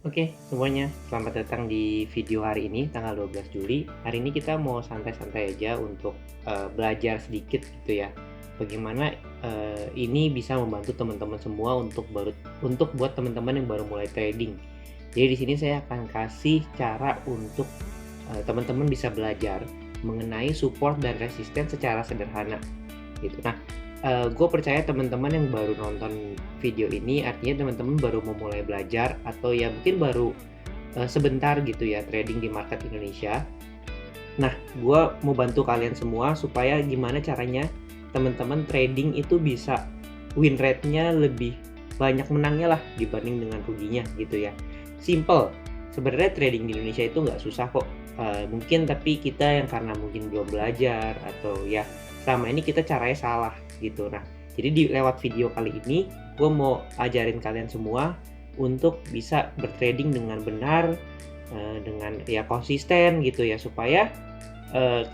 Oke, semuanya. Selamat datang di video hari ini, tanggal 12 Juli. Hari ini kita mau santai-santai aja untuk belajar sedikit gitu ya. Bagaimana ini bisa membantu teman-teman semua untuk buat teman-teman yang baru mulai trading. Jadi di sini saya akan kasih cara untuk teman-teman bisa belajar mengenai support dan resisten secara sederhana gitu. Nah, gue percaya teman-teman yang baru nonton video ini artinya teman-teman baru memulai belajar atau ya mungkin baru sebentar gitu ya trading di market Indonesia. Nah, gue mau bantu kalian semua supaya gimana caranya teman-teman trading itu bisa win rate-nya lebih banyak menangnya lah dibanding dengan ruginya gitu ya. Simple. Sebenarnya trading di Indonesia itu nggak susah kok. Mungkin tapi kita yang karena mungkin belum belajar atau ya selama ini kita caranya salah gitu. Nah, jadi lewat video kali ini gue mau ajarin kalian semua untuk bisa bertrading dengan benar, dengan ya konsisten gitu ya, supaya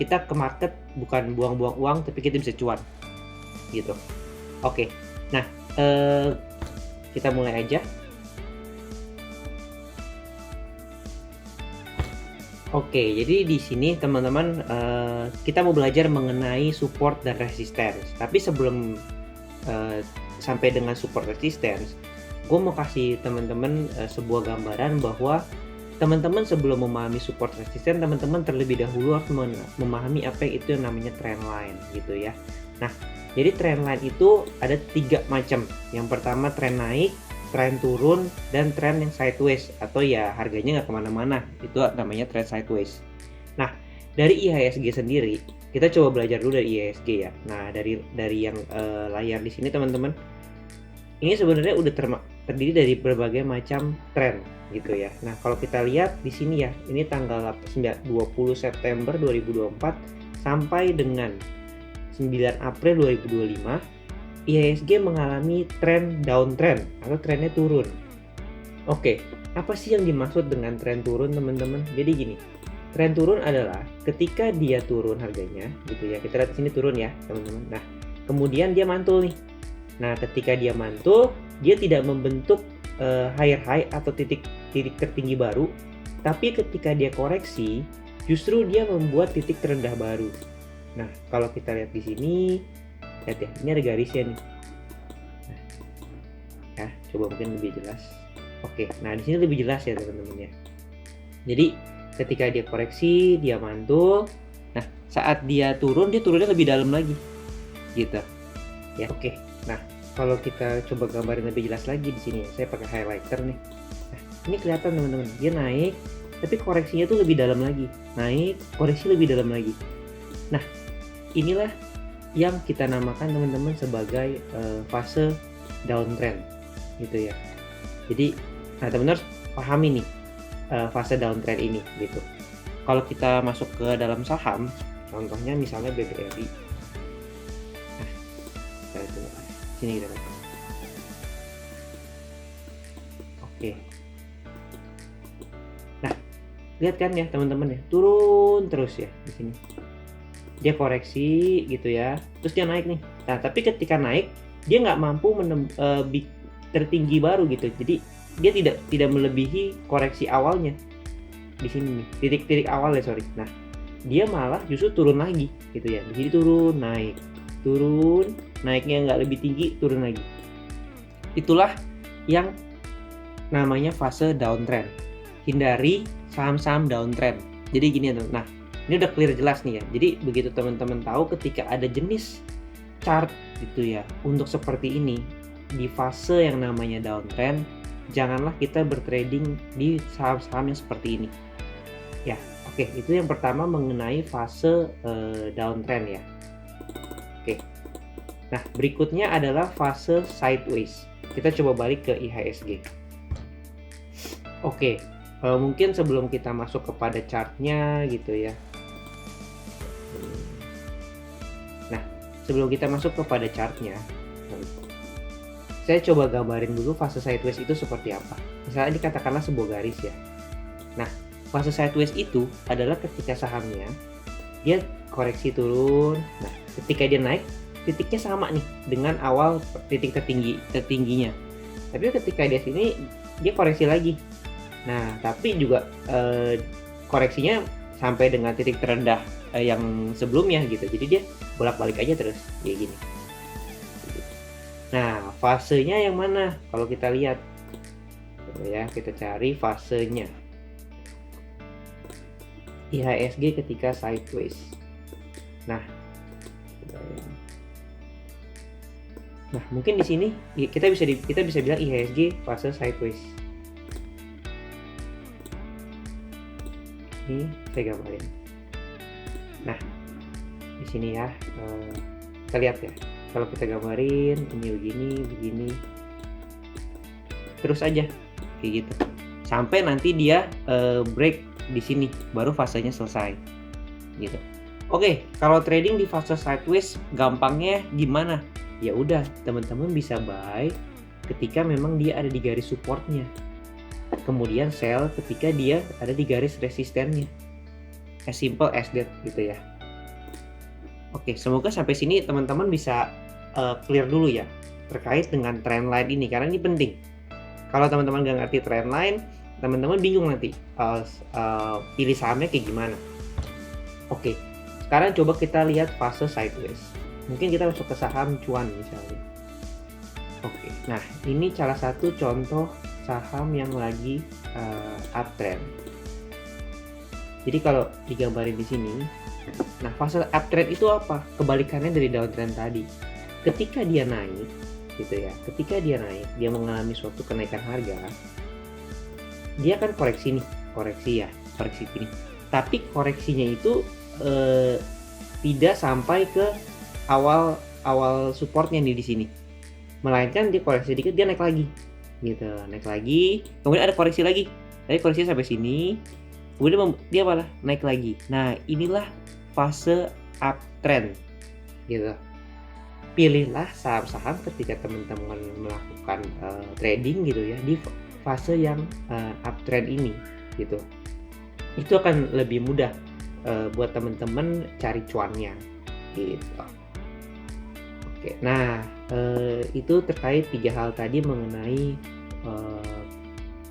kita ke market bukan buang-buang uang tapi kita bisa cuan gitu. Oke, nah kita mulai aja. Oke, jadi di sini teman-teman kita mau belajar mengenai support dan resistance. Tapi sebelum sampai dengan support resistance, gue mau kasih teman-teman sebuah gambaran bahwa teman-teman sebelum memahami support resistance, teman-teman terlebih dahulu harus memahami apa itu yang namanya trend line gitu ya. Nah, jadi trend line itu ada 3 macam. Yang pertama trend naik, trend turun, dan trend yang sideways atau ya harganya nggak kemana-mana, itu namanya trend sideways. Nah, dari IHSG sendiri kita coba belajar dulu dari IHSG ya. Nah, dari yang layar di sini teman-teman, ini sebenarnya udah terdiri dari berbagai macam trend gitu ya. Nah, kalau kita lihat di sini ya, ini tanggal 20 September 2024 sampai dengan 9 April 2025, IHSG mengalami tren downtrend atau trennya turun. Oke, apa sih yang dimaksud dengan tren turun teman-teman? Jadi gini, tren turun adalah ketika dia turun harganya gitu ya. Kita lihat di sini turun ya teman-teman. Nah, kemudian dia mantul nih. Nah, ketika dia mantul, dia tidak membentuk higher high atau titik tertinggi baru, tapi ketika dia koreksi, justru dia membuat titik terendah baru. Nah, kalau kita lihat di sini, lihat ya, ini ada garisnya nih. Nah, ya, coba mungkin lebih jelas. Oke, nah di sini lebih jelas ya teman-teman ya. Jadi ketika dia koreksi, dia mantul. Nah, saat dia turun, dia turunnya lebih dalam lagi, gitu. Ya, oke. Nah, kalau kita coba gambarin lebih jelas lagi di sini, saya pakai highlighter nih. Nah, ini kelihatan teman-teman, dia naik, tapi koreksinya tuh lebih dalam lagi. Naik, koreksi lebih dalam lagi. Nah, inilah yang kita namakan teman-teman sebagai fase downtrend, gitu ya. Jadi, nah teman-teman harus pahami nih fase downtrend ini, gitu. Kalau kita masuk ke dalam saham, contohnya misalnya BBRI. Nah, kita lihat sini kita lihat. Oke. Nah, lihat kan ya teman-teman ya, turun terus ya di sini. Dia koreksi gitu ya, terus dia naik nih. Nah, tapi ketika naik, dia nggak mampu tertinggi baru gitu. Jadi dia tidak melebihi koreksi awalnya di sini nih, titik-titik awalnya sorry. Nah, dia malah justru turun lagi gitu ya. Di sini turun, naiknya nggak lebih tinggi, turun lagi. Itulah yang namanya fase downtrend. Hindari saham-saham downtrend. Jadi gini ya, nah ini udah clear jelas nih ya. Jadi begitu teman-teman tahu ketika ada jenis chart gitu ya untuk seperti ini di fase yang namanya downtrend, janganlah kita bertrading di saham-saham yang seperti ini. Ya, oke, itu yang pertama mengenai fase downtrend ya. Oke. Nah, berikutnya adalah fase sideways. Kita coba balik ke IHSG. Oke, mungkin sebelum kita masuk kepada chartnya gitu ya. Nah, sebelum kita masuk kepada chartnya, saya coba gambarin dulu fase sideways itu seperti apa. Misalnya dikatakanlah sebuah garis ya. Nah, fase sideways itu adalah ketika sahamnya dia koreksi turun. Nah, ketika dia naik, titiknya sama nih dengan awal titik tertingginya. Tapi ketika dia sini dia koreksi lagi. Nah, tapi juga koreksinya sampai dengan titik terendah yang sebelumnya gitu. Jadi dia bolak-balik aja terus kayak gini. Nah, fasenya yang mana? Kalau kita lihat ya, kita cari fasenya IHSG ketika sideways. Nah, mungkin di sini kita bisa bilang IHSG fase sideways. Ini saya gambarin. Nah, di sini ya, kita lihat ya. Kalau kita gambarin ini begini, terus aja kayak gitu. Sampai nanti dia break di sini, baru fasenya selesai. Gitu. Oke, kalau trading di fase sideways gampangnya gimana? Ya udah, teman-teman bisa buy ketika memang dia ada di garis supportnya. Kemudian sell ketika dia ada di garis resistennya. As simple as that gitu ya. Oke, semoga sampai sini teman-teman bisa clear dulu ya terkait dengan trendline ini, karena ini penting. Kalau teman-teman nggak ngerti trendline, teman-teman bingung nanti pilih sahamnya kayak gimana. Oke, sekarang coba kita lihat fase sideways. Mungkin kita masuk ke saham cuan misalnya. Oke, nah ini salah satu contoh saham yang lagi uptrend. Jadi kalau digambarin di sini, nah fase uptrend itu apa? Kebalikannya dari downtrend tadi. Ketika dia naik, gitu ya. Ketika dia naik, dia mengalami suatu kenaikan harga. Dia akan koreksi nih, koreksi ini. Tapi koreksinya itu tidak sampai ke awal supportnya nih di sini. Melainkan dia koreksi sedikit, dia naik lagi. Gitu, naik lagi, kemudian ada koreksi lagi. Tadi koreksinya sampai sini. Kemudian dia malah naik lagi. Nah, inilah fase uptrend gitu. Pilihlah saham-saham ketika teman-teman melakukan trading gitu ya di fase yang uptrend ini gitu. Itu akan lebih mudah buat teman-teman cari cuannya gitu. Oke, nah itu terkait 3 hal tadi mengenai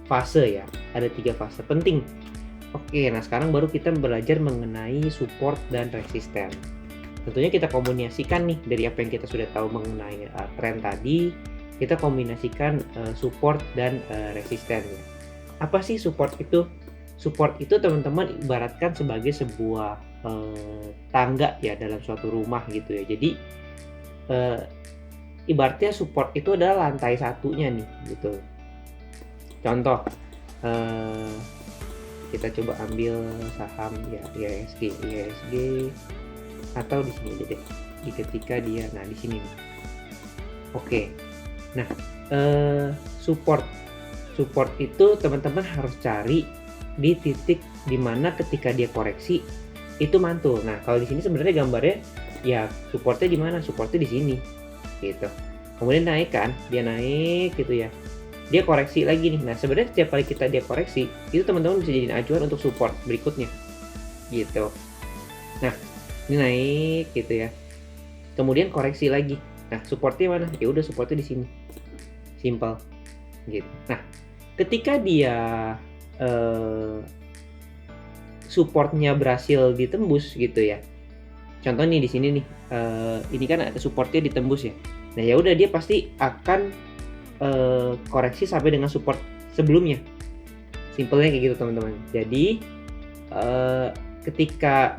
fase ya. Ada 3 fase penting. Oke, nah sekarang baru kita belajar mengenai support dan resisten. Tentunya kita kombinasikan nih dari apa yang kita sudah tahu mengenai tren tadi, kita kombinasikan support dan resistennya. Apa sih support itu? Support itu teman-teman ibaratkan sebagai sebuah tangga ya dalam suatu rumah gitu ya. Jadi ibaratnya support itu adalah lantai satunya nih gitu. Contoh, kita coba ambil saham ya IHSG atau di sini aja deh, di ketika dia di sini nih. Oke, nah support itu teman-teman harus cari di titik dimana ketika dia koreksi itu mantul. Nah kalau di sini sebenarnya gambarnya ya supportnya di mana? Supportnya di sini gitu. Kemudian naik kan, dia naik gitu ya. Dia koreksi lagi nih. Nah sebenarnya setiap kali dia koreksi itu teman-teman bisa jadiin acuan untuk support berikutnya gitu. Nah ini naik gitu ya, kemudian koreksi lagi. Nah supportnya mana? Ya udah supportnya di sini, simple gitu. Nah ketika dia supportnya berhasil ditembus gitu ya, contoh nih di sini nih, ini kan ada supportnya ditembus ya. Nah ya udah dia pasti akan koreksi sampai dengan support sebelumnya. Simpelnya kayak gitu teman-teman. Jadi ketika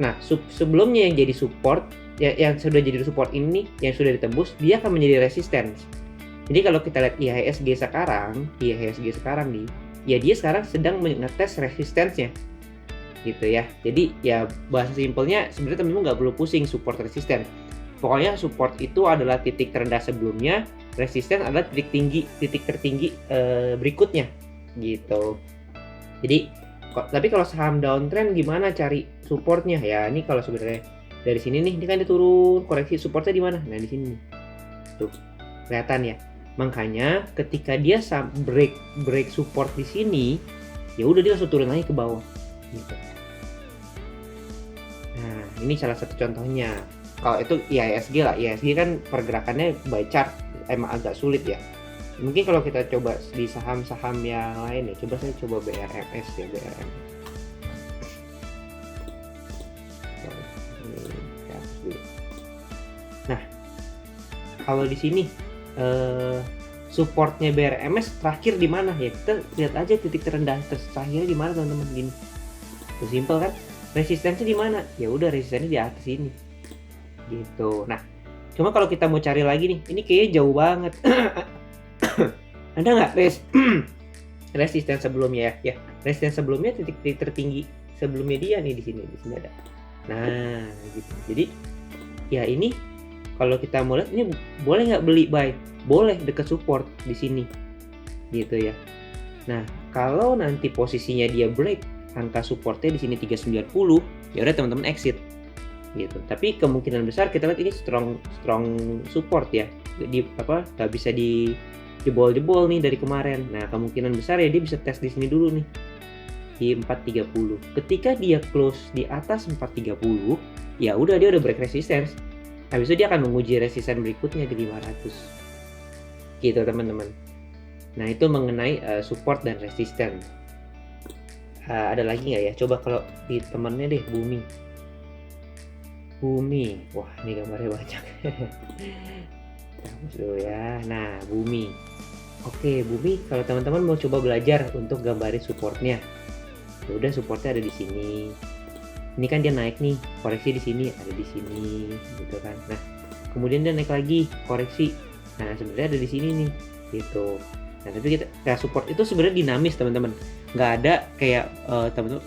sebelumnya yang jadi support ya, yang sudah jadi support ini yang sudah ditembus, dia akan menjadi resistance. Jadi kalau kita lihat IHSG sekarang nih, ya dia sekarang sedang mengetes resistance-nya gitu ya. Jadi ya bahasa simpelnya sebenarnya teman-teman nggak perlu pusing support resisten. Pokoknya support itu adalah titik terendah sebelumnya, resisten adalah titik tertinggi berikutnya gitu. Jadi tapi kalau saham downtrend gimana cari supportnya? Ya ini kalau sebenarnya dari sini nih, ini kan dia turun, koreksi supportnya di mana? Nah di sini nih, tuh kelihatan ya. Makanya ketika dia break support di sini, ya udah dia langsung turun lagi ke bawah gitu. Nah ini salah satu contohnya. Kalau itu IHSG lah, IHSG kan pergerakannya by chart emang agak sulit ya. Mungkin kalau kita coba di saham-saham yang lain ya, saya coba BRMS ya, BRMS. Nah, kalau di sini supportnya BRMS terakhir di mana ya? Kita lihat aja titik terendah terakhirnya di mana teman-teman, gini. Tuh simpel kan? Resistensi di mana? Ya udah, resistensi di atas ini. Gitu. Nah, cuma kalau kita mau cari lagi nih, ini kayaknya jauh banget. Ada nggak resisten sebelumnya ya? Resisten sebelumnya, titik tertinggi sebelumnya dia nih di sini ada. Nah, gitu. Jadi ya ini kalau kita mau lihat, ini boleh nggak beli buy? Boleh, dekat support di sini, gitu ya. Nah, kalau nanti posisinya dia break angka supportnya di sini 390, ya udah teman-teman exit, gitu. Tapi kemungkinan besar kita lihat ini strong support ya, nggak bisa jebol nih dari kemarin. Nah, kemungkinan besar ya dia bisa tes di sini dulu nih di 430. Ketika dia close di atas 430, ya udah, dia udah break resistance. Habis itu dia akan menguji resisten berikutnya di 500. Gitu teman-teman. Nah, itu mengenai support dan resisten. Ada lagi nggak ya? Coba kalau di temennya deh, Bumi. Wah, ini gambarnya banyak. Hapus dulu ya. Nah, Bumi. Oke, Bumi, kalau teman-teman mau coba belajar untuk gambarin supportnya, ya udah, supportnya ada di sini. Ini kan dia naik nih, koreksi di sini, ada di sini, gitu kan. Nah, kemudian dia naik lagi, koreksi. Nah, sebenarnya ada di sini nih, gitu. Nah, tapi support itu sebenarnya dinamis teman-teman. Nggak ada kayak teman-teman,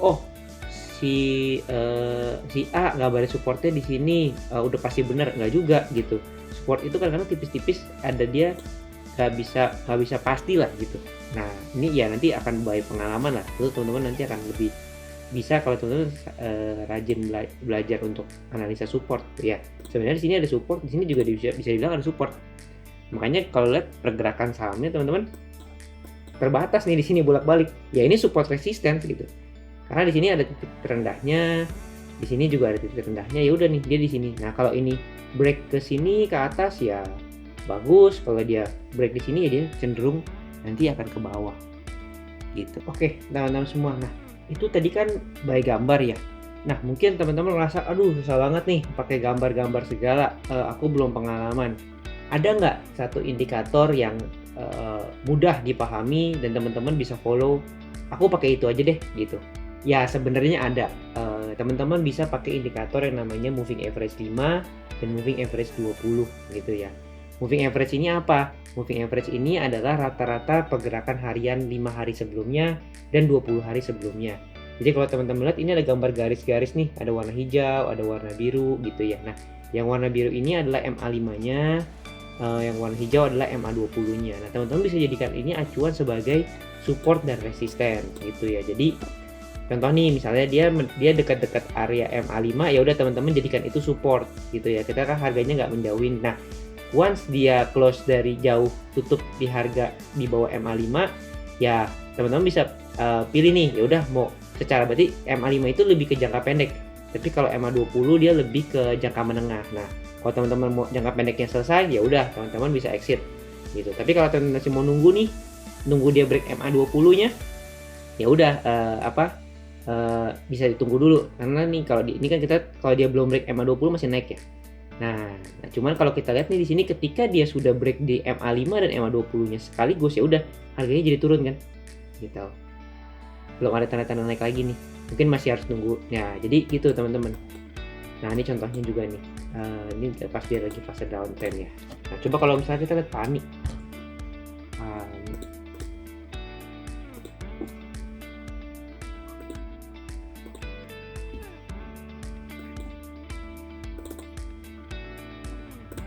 si A gambarin supportnya di sini udah pasti benar, nggak juga gitu. Support itu kadang-kadang tipis-tipis, ada dia nggak bisa pasti lah gitu. Nah, ini ya nanti akan baik pengalaman lah. Terus teman-teman nanti akan lebih bisa kalau teman-teman rajin belajar untuk analisa support ya. Sebenarnya di sini ada support, di sini juga bisa dibilang ada support. Makanya kalau lihat pergerakan sahamnya teman-teman terbatas nih di sini bolak-balik. Ya ini support resistance gitu. Karena di sini ada titik terendahnya, di sini juga ada titik terendahnya. Ya udah nih, dia di sini. Nah, kalau ini break ke sini ke atas ya bagus. Kalau dia break di sini ya dia cenderung nanti akan ke bawah. Gitu. Oke, teman-teman semua. Nah, itu tadi kan by gambar ya. Nah, mungkin teman-teman merasa, aduh susah banget nih pakai gambar-gambar segala. Aku belum pengalaman. Ada nggak satu indikator yang mudah dipahami dan teman-teman bisa follow? Aku pakai itu aja deh gitu. Ya sebenarnya ada. Teman-teman bisa pakai indikator yang namanya moving average 5 dan moving average 20 gitu ya. Moving average ini apa? Moving average ini adalah rata-rata pergerakan harian 5 hari sebelumnya dan 20 hari sebelumnya. Jadi kalau teman-teman lihat ini ada gambar garis-garis nih, ada warna hijau, ada warna biru gitu ya. Nah, yang warna biru ini adalah MA5-nya, yang warna hijau adalah MA20-nya. Nah, teman-teman bisa jadikan ini acuan sebagai support dan resisten gitu ya. Jadi contoh nih, misalnya dia dekat-dekat area MA5, ya udah teman-teman jadikan itu support gitu ya. Kita kan harganya nggak menjauhin. Nah, once dia close dari jauh, tutup di harga di bawah MA5, ya teman-teman bisa pilih nih, ya udah mau secara berarti MA5 itu lebih ke jangka pendek. Tapi kalau MA20 dia lebih ke jangka menengah. Nah, kalau teman-teman mau jangka pendeknya selesai, ya udah teman-teman bisa exit gitu. Tapi kalau teman-teman masih mau nunggu dia break MA20-nya, ya udah bisa ditunggu dulu, karena nih ini kan kalau dia belum break MA20 masih naik ya. Nah, cuman kalau kita lihat nih di sini ketika dia sudah break di MA5 dan MA20-nya sekaligus, ya udah harganya jadi turun kan. Gitu. Belum ada tanda-tanda naik lagi nih. Mungkin masih harus nunggu. Ya, jadi gitu teman-teman. Nah, ini contohnya juga nih. Ini pas dia lagi fase downtrend ya. Nah, coba kalau misalnya kita lihat PANI.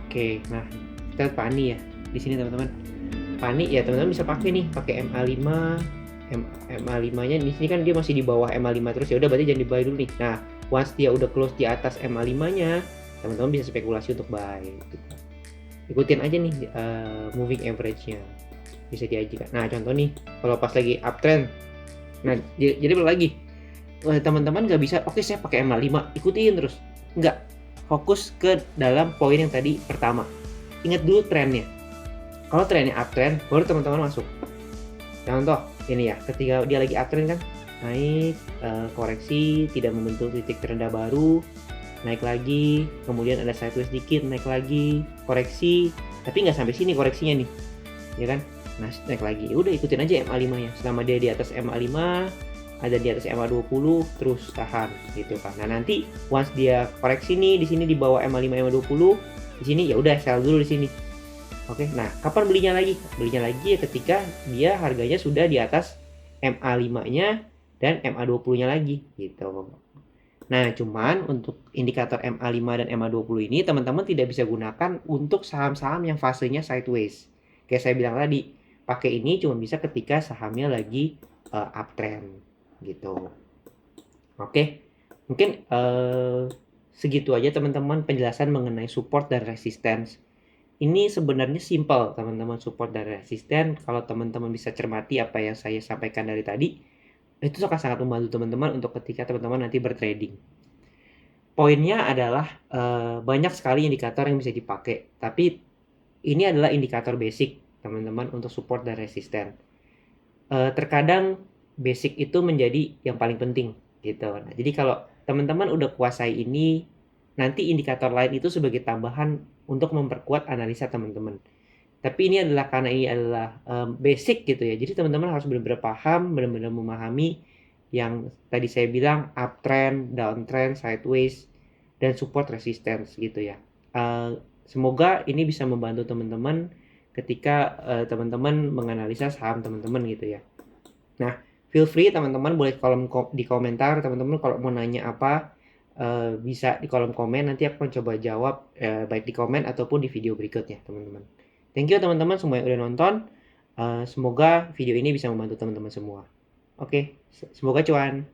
Oke, nah kita lihat PANI ya. Di sini teman-teman. PANI ya teman-teman bisa pakai MA5. MA5-nya di sini kan dia masih di bawah MA5 terus, ya udah berarti jangan di-buy dulu nih. Nah, once dia udah close di atas MA5-nya, teman-teman bisa spekulasi untuk buy gitu. Ikutin aja nih moving average-nya. Bisa diajukan. Nah, contoh nih, kalau pas lagi uptrend. Nah, jadi lagi teman-teman nggak bisa, oke saya pakai MA5, ikutin terus. Nggak. Fokus ke dalam poin yang tadi pertama. Ingat dulu trennya. Kalau trennya uptrend, baru teman-teman masuk. Contoh ini ya, ketika dia lagi uptrend kan, naik, koreksi, tidak membentuk titik terendah baru, naik lagi, kemudian ada sideways dikit, naik lagi, koreksi, tapi nggak sampai sini koreksinya nih, ya kan? Nah, naik lagi, ya udah ikutin aja MA5 nya. Selama dia di atas MA5, ada di atas MA20, terus tahan gitu kan. Nah, nanti once dia koreksi nih di sini di bawah MA5 MA20, di sini ya udah sell dulu di sini. Oke, nah kapan belinya lagi? Belinya lagi ya ketika dia harganya sudah di atas MA5-nya dan MA20-nya lagi gitu. Nah, cuman untuk indikator MA5 dan MA20 ini teman-teman tidak bisa gunakan untuk saham-saham yang fasenya sideways. Kayak saya bilang tadi, pakai ini cuma bisa ketika sahamnya lagi uptrend gitu. Oke, mungkin segitu aja teman-teman penjelasan mengenai support dan resistance. Ini sebenarnya simple teman-teman, support dan resisten. Kalau teman-teman bisa cermati apa yang saya sampaikan dari tadi, itu akan sangat membantu teman-teman untuk ketika teman-teman nanti bertrading. Poinnya adalah banyak sekali indikator yang bisa dipakai, tapi ini adalah indikator basic teman-teman untuk support dan resisten. Terkadang basic itu menjadi yang paling penting gitu. Nah, jadi kalau teman-teman udah kuasai ini, nanti indikator lain itu sebagai tambahan untuk memperkuat analisa teman-teman. Tapi ini adalah karena ini adalah basic gitu ya. Jadi teman-teman harus benar-benar paham, benar-benar memahami yang tadi saya bilang uptrend, downtrend, sideways, dan support resistance gitu ya. Semoga ini bisa membantu teman-teman ketika teman-teman menganalisa saham teman-teman gitu ya. Nah, feel free teman-teman boleh di komentar teman-teman kalau mau nanya apa, bisa di kolom komen, nanti aku akan coba jawab baik di komen ataupun di video berikutnya teman-teman. Thank you teman-teman semua yang udah nonton. Semoga video ini bisa membantu teman-teman semua. Oke, semoga cuan.